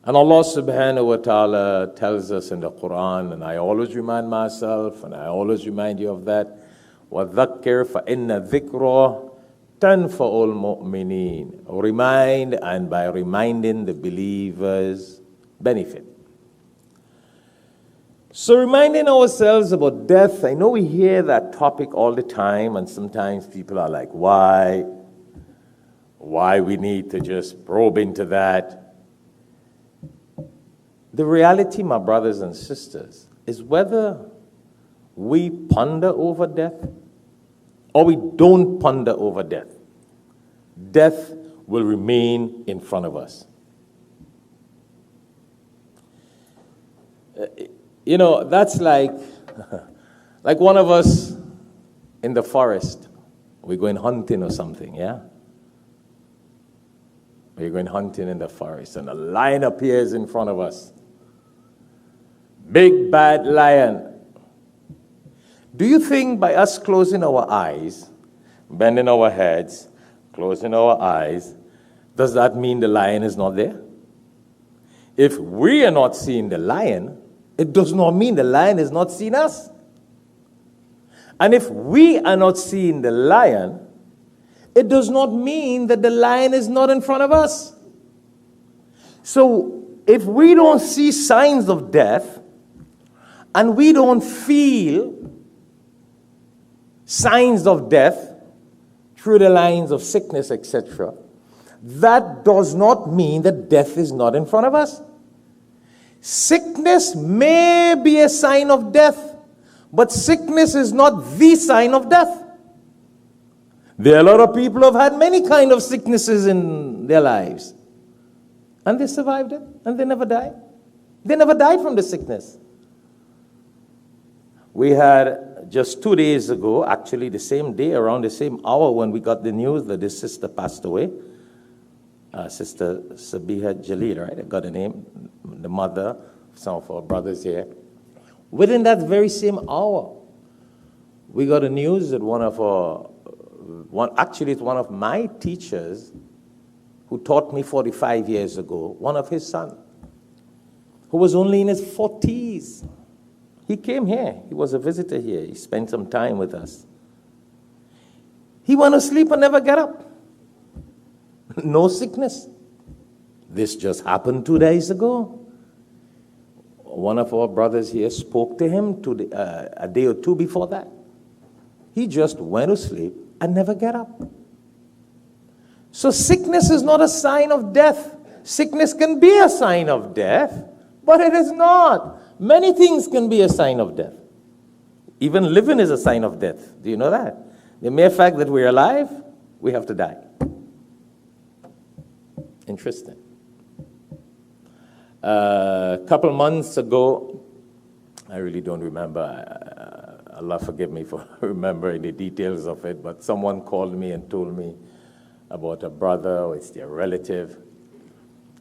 And Allah subhanahu wa ta'ala tells us in the Quran, and I always remind myself, and I always remind you of that, وَذَكِّرْ فَإِنَّ الذِّكْرَ تَنْفَعُ الْمُؤْمِنِينَ. Remind, and by reminding the believers, benefit. So reminding ourselves about death, I know we hear that topic all the time, and sometimes people are like, why we need to just probe into that. The reality, my brothers and sisters, is whether we ponder over death or we don't ponder over death, death will remain in front of us. You know, that's like one of us in the forest. We're going hunting or something, yeah? We're going hunting in the forest, and a lion appears in front of us. Big bad lion. Do you think by us closing our eyes, bending our heads, closing our eyes, does that mean the lion is not there? If we are not seeing the lion, it does not mean the lion is not seeing us. And if we are not seeing the lion, it does not mean that the lion is not in front of us. So if we don't see signs of death, and we don't feel signs of death through the lines of sickness, etc., that does not mean that death is not in front of us. Sickness may be a sign of death, but sickness is not the sign of death. There are a lot of people who have had many kinds of sicknesses in their lives, and they survived it, and they never died. They never died from the sickness. We had just 2 days ago, actually the same day, around the same hour when we got the news that this sister passed away, Sister Sabiha Jalil, right? I got her name, the mother of some of our brothers here. Within that very same hour, we got the news that one of my teachers who taught me 45 years ago, one of his sons, who was only in his 40s, he came here. He was a visitor here. He spent some time with us. He went to sleep and never got up. No sickness. This just happened 2 days ago. One of our brothers here spoke to him a day or two before that. He just went to sleep and never got up. So sickness is not a sign of death. Sickness can be a sign of death, but it is not. Many things can be a sign of death. Even living is a sign of death. Do you know that? The mere fact that we're alive, we have to die. Interesting. A couple months ago, I really don't remember. Allah forgive me for remembering the details of it, but someone called me and told me about a brother, or it's their relative.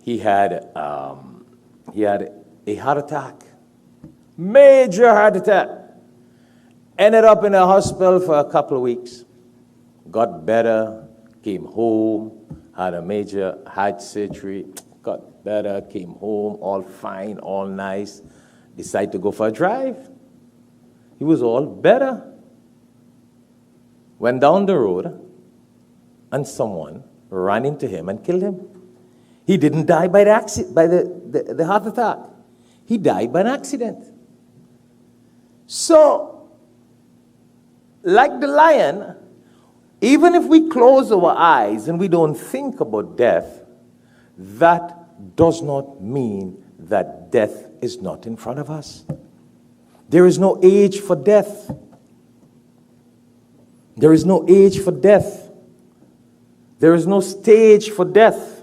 He had a heart attack. Major heart attack. Ended up in a hospital for a couple of weeks. Got better, came home, had a major heart surgery, got better, came home, all fine, all nice. Decided to go for a drive. He was all better. Went down the road, and someone ran into him and killed him. He didn't die by the heart attack. He died by an accident. So, like the lion, even if we close our eyes and we don't think about death, that does not mean that death is not in front of us. There is no age for death. There is no age for death. There is no stage for death.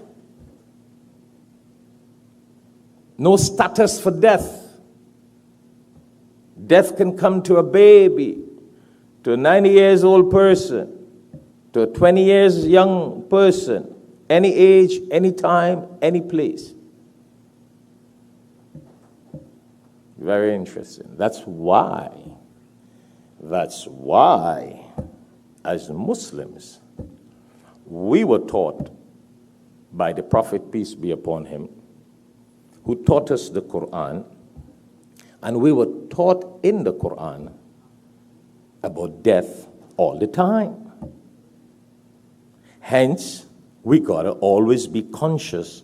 No status for death. Death can come to a baby, to a 90 years old person, to a 20 years young person, any age, any time, any place. Very interesting. That's why, as Muslims, we were taught by the Prophet, peace be upon him, who taught us the Quran, and we were taught in the Quran about death all the time. Hence, we gotta always be conscious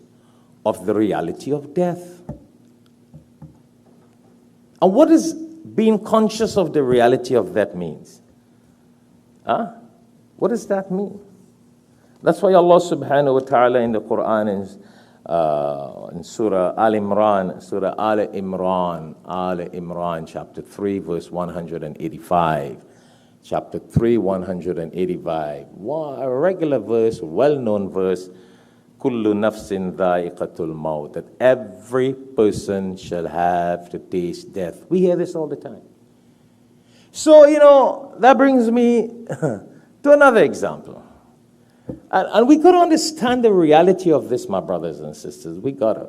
of the reality of death. And what does being conscious of the reality of that means? What does that mean? That's why Allah subhanahu wa ta'ala in the Quran in Surah Al Imran, chapter 3, verse 185. Chapter 3, 185. A regular verse, well-known verse, Kullu nafsin dha'iqatul maut, that every person shall have to taste death. We hear this all the time. So, that brings me to another example. And we got to understand the reality of this, my brothers and sisters. We got to.